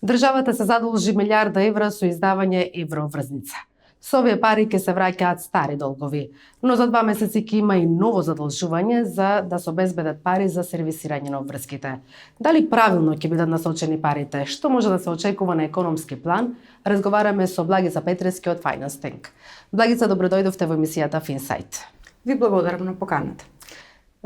Државата се задолжи милиарда евра со издавање евроврзница. Со овие пари ќе се враќаат стари долгови, но за 2 месеци ќе има и ново задолжување за да се обезбедат пари за сервисирање на обврските. Дали правилно ќе бидат насочени парите? Што може да се очекува на економски план? Разговараме со Благица Петрески од Finance Think. Благица, добродојдовте во емисијата Finsight. Ви благодарам на поканата.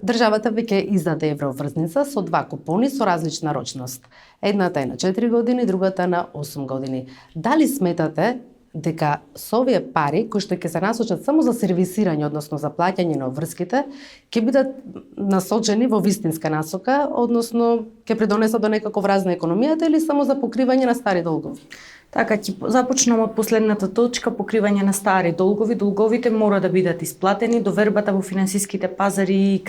Државата веќе издаде евроврзница со 2 купони со различна рочност. Едната е на 4 години, другата на 8 години. Дали сметате дека со овие пари, кои што ќе се насочат само за сервисирање, односно за плаќање на обврските, ќе бидат насочени во вистинска насока, односно ќе придонесат до некаков раст на економијата или само за покривање на стари долгови? Така, ќе започнам од последната точка, покривање на стари долгови. Долговите мора да бидат исплатени, довербата во финансиските пазари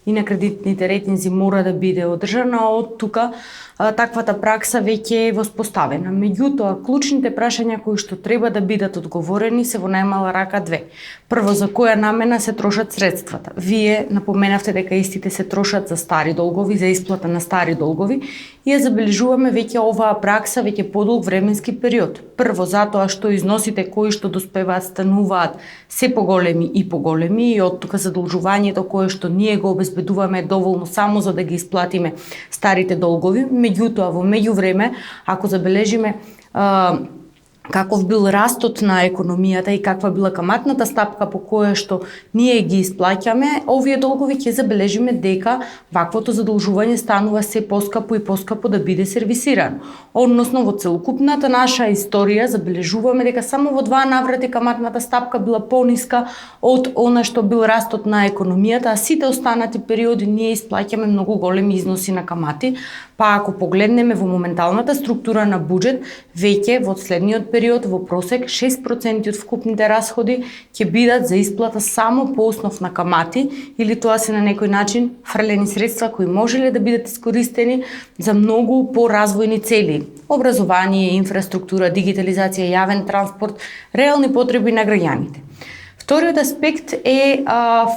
и на кредитните рейтинзи мора да биде одржана. Од тука таквата пракса веќе е воспоставена. Меѓутоа, клучните прашања кои што треба да бидат одговорени се во најмала рака 2. Прво, за која намена се трошат средствата? Вие напоменавте дека истите се трошат за стари долгови, за исплата на стари долгови, и ја забележуваме веќе оваа пракса веќе подолг временски период. Прво, затоа што износите кои што доспеваат стануваат се поголеми и поголеми, и од тука задолжувањето кое што ние го обезбедуваме е доволно само за да ги исплатиме старите долгови. Меѓутоа, во меѓувреме, ако забележиме каков бил растот на економијата и каква била каматната стапка по која што ние ги исплаќаме овие долгови, ќе забележиме дека ваквото задолжување станува се поскапо и поскапо да биде сервисирано. Односно, во целокупната наша историја забележуваме дека само во 2 наврати каматната стапка била пониска од она што бил растот на економијата, а сите останати периоди ние исплаќаме многу големи износи на камати. Па ако погледнеме во моменталната структура на буџет, веќе во следниот период во просек 6% од вкупните расходи ќе бидат за исплата само по основ на камати, или тоа се на некој начин фрлени средства кои можеле да бидат искористени за многу поразвојни цели: образование, инфраструктура, дигитализација, јавен транспорт, реални потреби на граѓаните. Вториот аспект е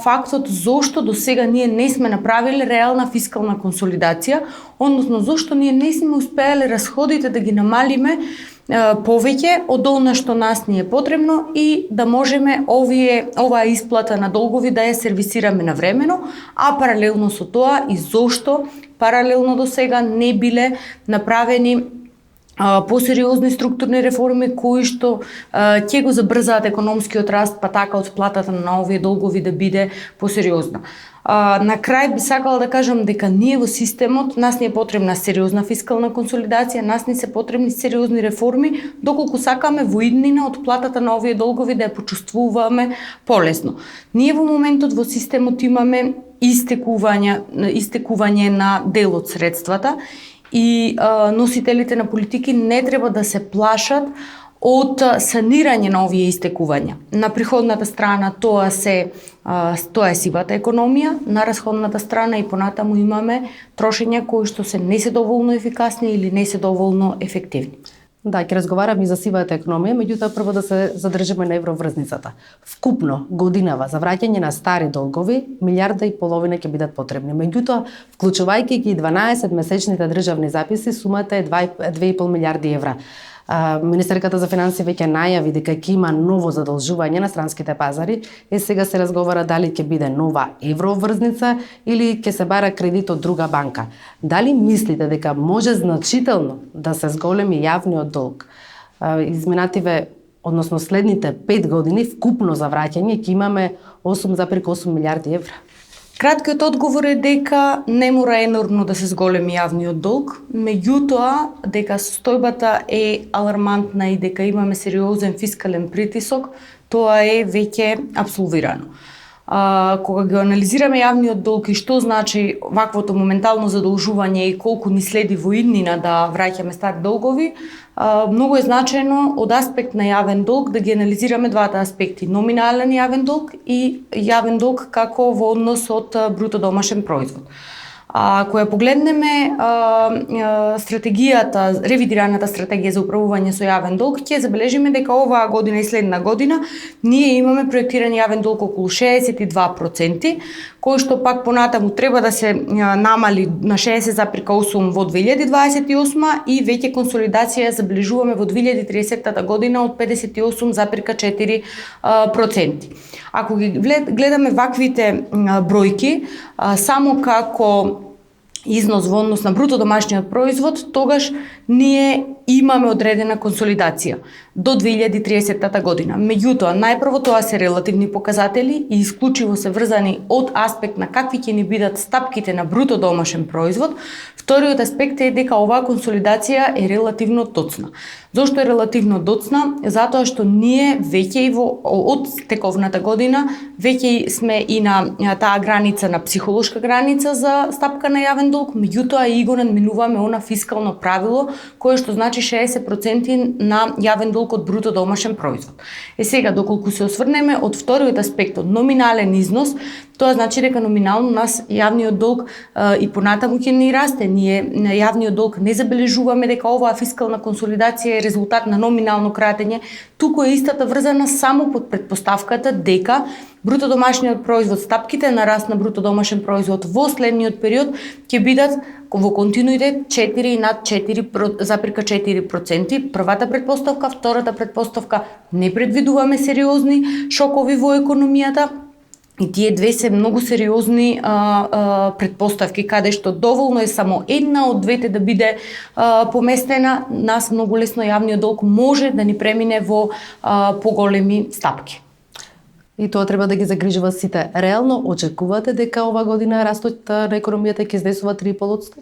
фактот зошто до сега ние не сме направиле реална фискална консолидација, односно зошто ние не сме успеале расходите да ги намалиме повеќе од она што нас ни е потребно и да можеме оваа исплата на долгови да ја сервисираме навремено, а паралелно со тоа и зошто паралелно до сега не биле направени посериозни структурни реформи кои што ќе го забрзаат економскиот раст, па така отплатата на овие долгови да биде посериозна. На крај би сакала да кажам дека ние во системот, нас ни е потребна сериозна фискална консолидација, нас ни се потребни сериозни реформи, доколку сакаме во иднина отплатата на овие долгови да ја почувствуваме полесно. Ние во моментот во системот имаме истекување на дел од средствата, и носителите на политики не треба да се плашат од санирање на овие истекувања. На приходната страна тоа е сивата економија, на расходната страна и понатаму имаме трошења кои што се не се доволно ефикасни или не се доволно ефективни. Да, ќе разговараме и за сивата економија, меѓутоа прво да се задржиме на евроврзницата. Вкупно годинава за враќање на стари долгови, 1,5 милиарда ќе бидат потребни. Меѓутоа, вклучувајќи ги 12 месечните државни записи, сумата е 2,5 милиарди евра. Министерката за финансии веќе најави дека ќе има ново задолжување на странските пазари, и сега се разговара дали ќе биде нова евроврзница или ќе се бара кредит од друга банка. Дали мислите дека може значително да се зголеми јавниот долг? Изминативе, односно следните 5 години вкупно за враќање ќе имаме 8,8 милиарди евра. Краткиот одговор е дека не мора енормно да се зголеми јавниот долг, меѓутоа дека состојбата е алармантна и дека имаме сериозен фискален притисок, тоа е веќе апсолвирано. Кога го анализираме јавниот долг и што значи ваквото моментално задолжување и колку ни следи во иднина да враќаме стари долгови, многу е значајно од аспект на јавен долг да ги анализираме двата аспекти: номинален јавен долг и јавен долг како во однос од бруто домашен производ. Ако ја погледнеме стратегијата, ревидираната стратегија за управување со јавен долг, ќе забележиме дека оваа година и следна година ние имаме проектиран јавен долг околу 62%, кој што пак понатаму треба да се намали на 60,8 во 2028 и веќе консолидација забележуваме во 2030 година од 58,4%. Ако ги гледаме ваквите бројки, само како износ во однос на бруто домашниот производ, тогаш ние имаме одредена консолидација до 2030 година. Меѓутоа, најпрво тоа се релативни показатели и исклучиво се врзани од аспект на какви ќе ни бидат стапките на бруто домашен производ. Вториот аспект е дека оваа консолидација е релативно доцна. Зошто е релативно доцна? Затоа што ние веќе и од тековната година веќе сме и на таа граница, на психолошка граница за стапка на јавен долг, меѓутоа и го надминуваме она фискално правило кое што значи 60% на јавен долг од бруто домашен производ. Сега, доколку се осврнеме од вториот аспект, од номинален износ, тоа значи дека номинално нас јавниот долг и понатаму ќе ни расте. Ние на јавниот долг не забележуваме дека оваа фискална консолидација е резултат на номинално кратење, туку е истата врзана само под предпоставката дека бруто домашниот производ, стапките на раст на бруто домашен производ во следниот период ќе бидат во континуитет 4 и над 4,4%. Првата предпоставка, втората предпоставка, не предвидуваме сериозни шокови во економијата. И тие две се многу сериозни предпоставки, каде што доволно е само една од двете да биде поместена, нас многу лесно јавниот долг може да ни премине во поголеми стапки. И тоа треба да ги загрижува сите. Реално очекувате дека ова година растот на економијата ќе изнесува 3,5%?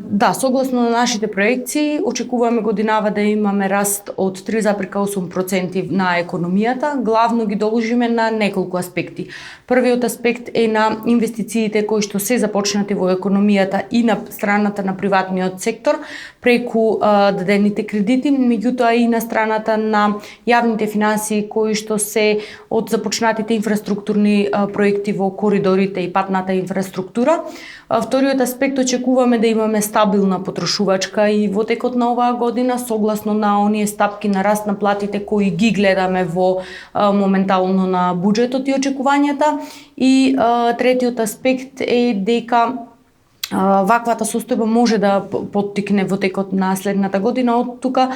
Да, согласно на нашите проекции, очекуваме годинава да имаме раст од 3,8% на економијата. Главно ги доложиме на неколку аспекти. Првиот аспект е на инвестициите кои што се започнати во економијата и на страната на приватниот сектор, преку дадените кредити, меѓутоа и на страната на јавните финансии кои што се од започнатите инфраструктурни проекти во коридорите и патната инфраструктура. Вториот аспект, очекуваме да имаме стабилна потрошувачка и во текот на оваа година, согласно на оние стапки на раст на платите кои ги гледаме во моментално на буџетот и очекувањата. И третиот аспект е дека ваквата состојба може да поттикне во текот на следната година, од тука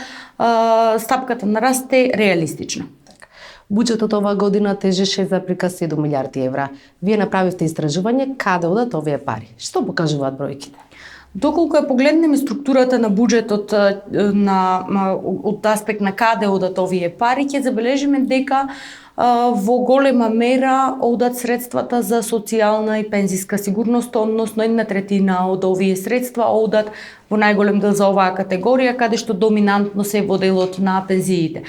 стапката на раст е реалистична. Буџетот оваа година тежи 6,7 милиарди евра. Вие направивте истражување каде одат овие пари. Што покажуваат бројките? Доколку ја погледнеме структурата на буџетот од аспект на каде одат овие пари, ќе забележиме дека во голема мера одат средствата за социјална и пензиска сигурност, односно 1/3 од овие средства одат во најголем дел за оваа категорија, каде што доминантно се во делот на пензиите.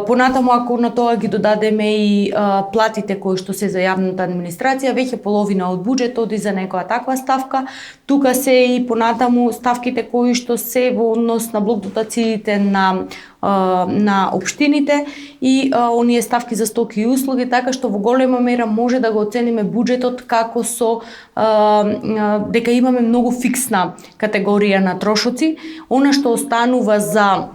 Понатаму, ако на тоа ги додадеме и платите кои што се за јавната администрација, веќе половина од буџетот оди за некоја таква ставка. Тука се и понатаму ставките кои што се во однос на блок дотациите на општините и оние ставки за стоки и услуги, така што во голема мера може да го оцениме буџетот како со дека имаме многу фиксна категорија на трошоци. Она што останува за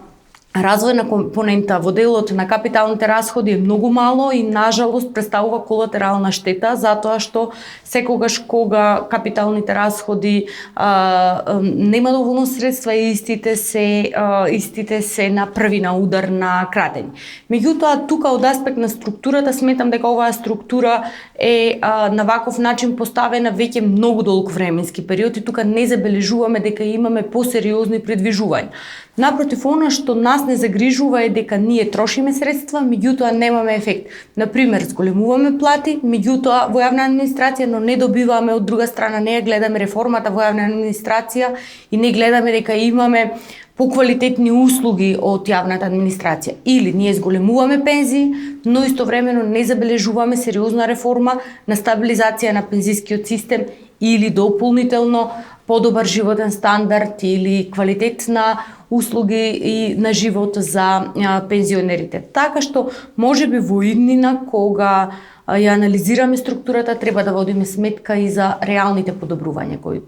развојна компонента во делот на капиталните расходи е многу мало и нажалост представува колатерална штета, затоа што секогаш кога капиталните расходи нема доволно средства и истите се на први на удар на кратење. Меѓутоа, тука од аспект на структурата сметам дека оваа структура е на ваков начин поставена веќе многу долг временски период и тука не забележуваме дека имаме посериозни предвижувања. Напротив, она што нас не загрижува е дека ние трошиме средства, меѓутоа немаме ефект. Например, зголемуваме плати, меѓутоа во јавна администрација, но не добиваме од друга страна, не ја гледаме реформата во јавна администрација и не гледаме дека имаме поквалитетни услуги од јавната администрација. Или ние зголемуваме пензии, но истовремено не забележуваме сериозна реформа на стабилизација на пензискиот систем или дополнително подобар животен стандард или квалитет на услуги и на живот за пензионерите. Така што можеби во иднина кога ја анализираме структурата, треба да водиме сметка и за реалните подобрувања кои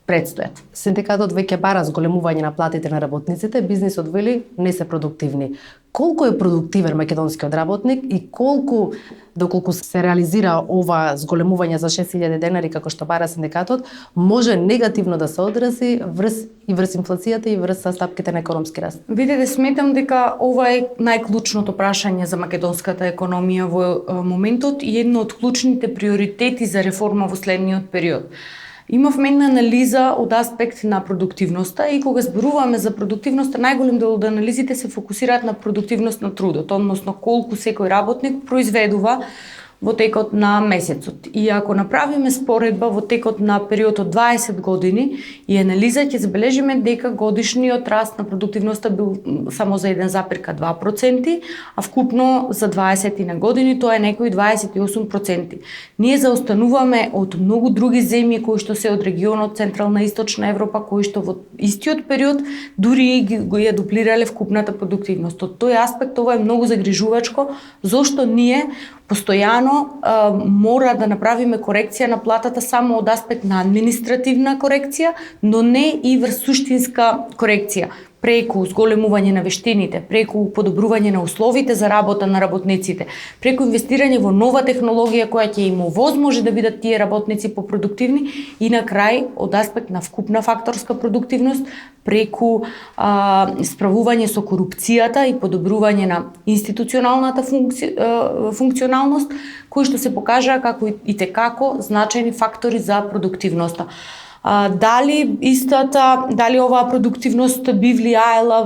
предстојат. Синдикатот веќе бара зголемување на платите на работниците, бизнисот вели не се продуктивни. Колку е продуктивен македонскиот работник и доколку се реализира ова зголемување за 6.000 денари како што бара синдикатот, може негативно да се одрази врз инфлацијата и врз стапките на економски раст? Видете, сметам дека ова е најклучното прашање за македонската економија во моментот и едно од клучните приоритети за реформа во следниот период. Имавме една анализа од аспект на продуктивноста и кога зборуваме за продуктивноста, најголем дел од анализите се фокусираат на продуктивност на трудот, односно колку секој работник произведува во текот на месецот. И ако направиме споредба во текот на период од 20 години и анализа, ќе забележиме дека годишниот раст на продуктивноста бил само за 1,2%, а вкупно за 20 на години тоа е некои 28%. Ние заостануваме од многу други земји кои што се од регионот Централна и Источна Европа, кои што во истиот период дури го ја дуплирале вкупната продуктивност. Од тој аспект ова е многу загрижувачко, зошто ние постојано мора да направиме корекција на платата само од аспект на административна корекција, но не и врз суштинска корекција, преку зголемување на вештините, преку подобрување на условите за работа на работниците, преку инвестирање во нова технологија која ќе им овозможи да бидат тие работници попродуктивни и на крај од аспект на вкупна факторска продуктивност, преку справување со корупцијата и подобрување на институционалната функционалност, кои што се покажаа како и текако значајни фактори за продуктивноста. Дали оваа продуктивност би влијаела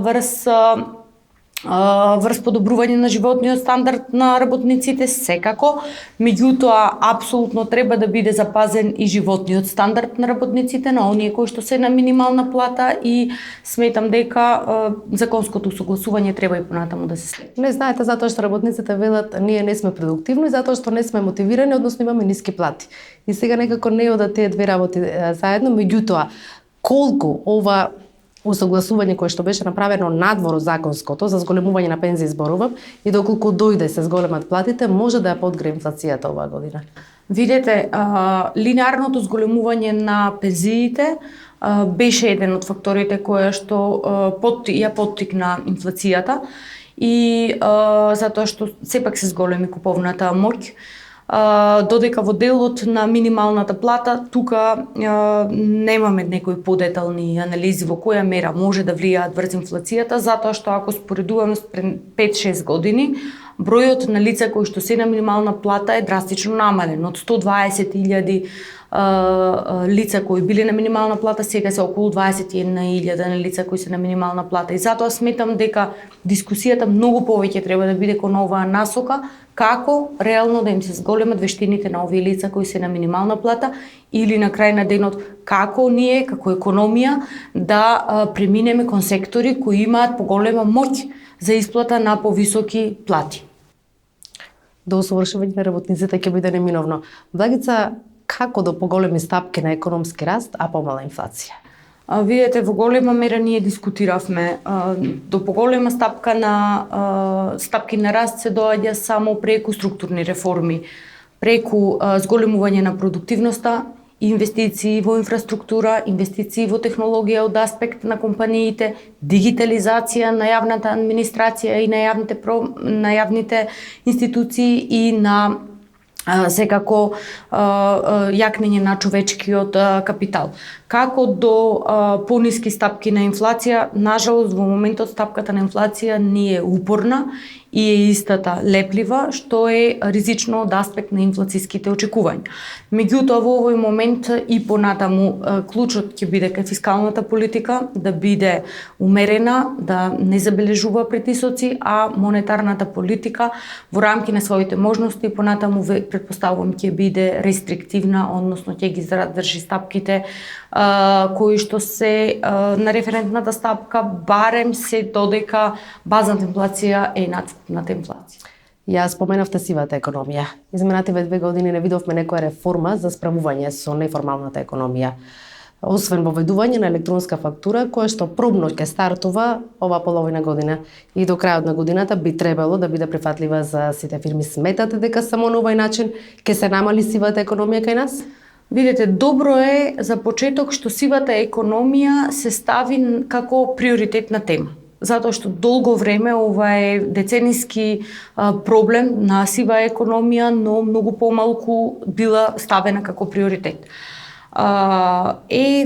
врз подобрување на животниот стандард на работниците, секако, меѓутоа апсолутно треба да биде запазен и животниот стандард на работниците, на оние кои што се на минимална плата и сметам дека законското согласување треба и понатаму да се следи. Не знаете затоа што работниците велат ние не сме продуктивни, затоа што не сме мотивирани, односно имаме ниски плати. И сега некако не одат тие две работи заедно, меѓутоа колку ова усогласување кое што беше направено надвор од законското за зголемување на пензии зборувам и доколку дојде се зголемат платите, може да ја подгре инфлацијата оваа година. Видете, линеарното зголемување на пензиите беше еден од факторите која што ја поттикна инфлацијата и затоа што сепак се зголеми куповната моќ. Додека во делот на минималната плата, тука немаме некои подетални анализи во која мера може да влијаат врз инфлацијата, затоа што ако споредуваме с 5-6 години, бројот на лица кои што се на минимална плата е драстично намален. Од 120.000 лица кои биле на минимална плата, сега се околу 21.000 на лица кои се на минимална плата. И затоа сметам дека дискусијата многу повеќе треба да биде кон оваа насока, како реално да им се зголемат вештините на овие лица кои се на минимална плата или на крај на денот како ние, како економија, да преминеме кон сектори кои имаат поголема моќ за исплата на повисоки плати. До усовршување на работниците ќе биде неминовно. Благица, како до поголеми стапки на економски раст, а помала инфлација? Видете, во голема мера ние дискутиравме. До поголема стапки на раст се доаѓа само преку структурни реформи, преку зголемување на продуктивноста, инвестиции во инфраструктура, инвестиции во технологија од аспект на компаниите, дигитализација на јавната администрација и на јавните институции и на секако јакнење на човечкиот капитал. Како до пониски стапки на инфлација, нажалост во моментот стапката на инфлација не е упорна и е истата леплива, што е ризично од аспект на инфлацијските очекувања. Меѓутоа во овој момент и понатаму клучот ќе биде кај фискалната политика, да биде умерена, да не забележува притисоци, а монетарната политика во рамки на своите можности понатаму претпоставувам ќе биде рестриктивна, односно ќе ги задржи стапките кои што се на референтната стапка, барем се додека базната инфлација е над вкупната инфлација. Ја споменавте сивата економија. Изминативе 2 години не видовме некоја реформа за справување со неформалната економија. освен воведување на електронска фактура, која што пробно ќе стартува ова половина година и до крајот на годината би требало да биде прифатлива за сите фирми. Сметате дека само на овој начин ќе се намали сивата економија кај нас? Видете, добро е за почеток што сивата економија се стави како приоритетна тема. Затоа што долго време ова е децениски проблем на сива економија, но многу помалку била ставена како приоритет.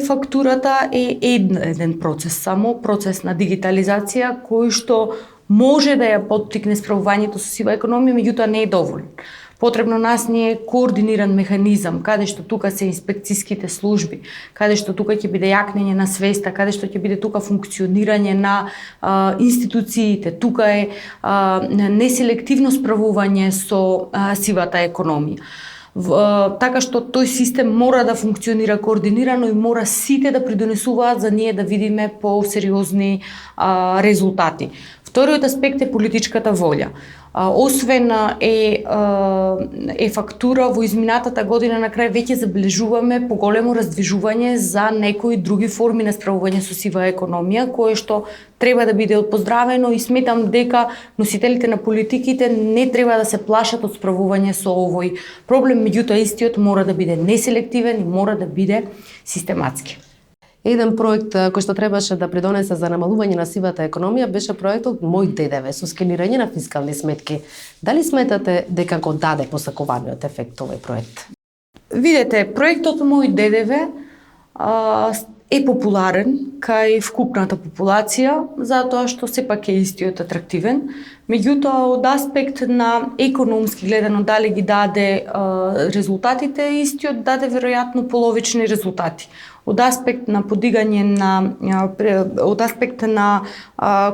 Фактурата е еден процес, само процес на дигитализација кој што може да ја поттикне справувањето со сива економија, меѓутоа не е доволен. Потребно нас ни е координиран механизам, каде што тука се инспекцијските служби, каде што тука ќе биде јакнење на свеста, каде што ќе биде тука функционирање на институциите, тука е неселективно справување со сивата економија. Така што тој систем мора да функционира координирано и мора сите да придонесуваат за ние да видиме по-сериозни резултати. Вториот аспект е политичката волја. Освен фактура, во изминатата година на крај веќе забележуваме поголемо раздвижување за некои други форми на справување со сива економија, кое што треба да биде поздравено и сметам дека носителите на политиките не треба да се плашат од справување со овој проблем, меѓутоа истиот мора да биде неселективен и мора да биде систематски. Еден проект кој што требаше да придонесе за намалување на сивата економија беше проектот Мој ДДВ со скенирање на фискални сметки. Дали сметате дека го даде посакуваниот ефект овој проект? Видете, проектот Мој ДДВ е популарен кај вкупната популација, затоа што сепак е истиот атрактивен. Меѓутоа, од аспект на економски гледано дали ги даде резултатите, истиот даде веројатно половични резултати. Од аспект на подигање од аспект на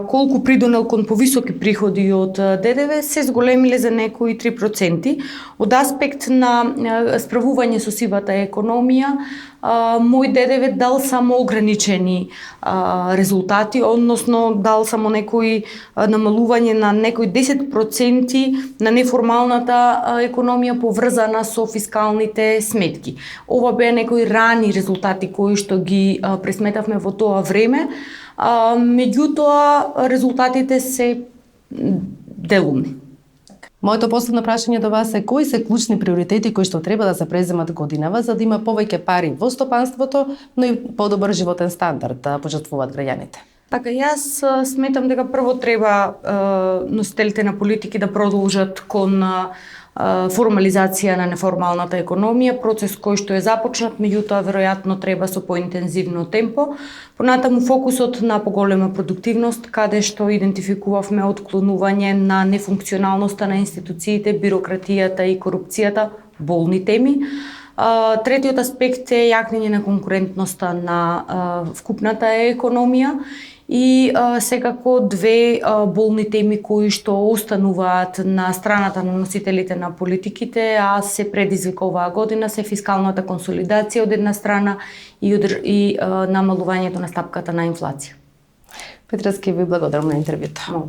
колку придонел кон повисоки приходи од ДДВ се зголемиле за некои 3%. Од аспект на справување со сивата економија, Мој ДДВ дал само ограничени резултати, односно дал само некои намалување на некои 10% на неформалната економија поврзана со фискалните сметки. Ова беа некои рани резултати кои што ги пресметавме во тоа време, меѓутоа резултатите се делумни. Моето последно прашање до вас е кои се клучни приоритети кои што треба да се преземат годинава за да има повеќе пари во стопанството, но и подобар животен стандард да пожртвуваат граѓаните? Така, јас сметам дека прво треба носителите на политики да продолжат кон формализација на неформалната економија, процес кој што е започнат, меѓутоа веројатно треба со поинтензивно темпо. Понатаму фокусот на поголема продуктивност, каде што идентификувавме отклонување на нефункционалноста на институциите, бирократијата и корупцијата, болни теми. Третиот аспект е јакнење на конкурентноста на вкупната економија и секако две болни теми кои што остануваат на страната на носителите на политиките, а се предизвика оваа година, се фискалната консолидација од една страна и намалувањето на стапката на инфлација. Петра, ви благодарам на интервјуто.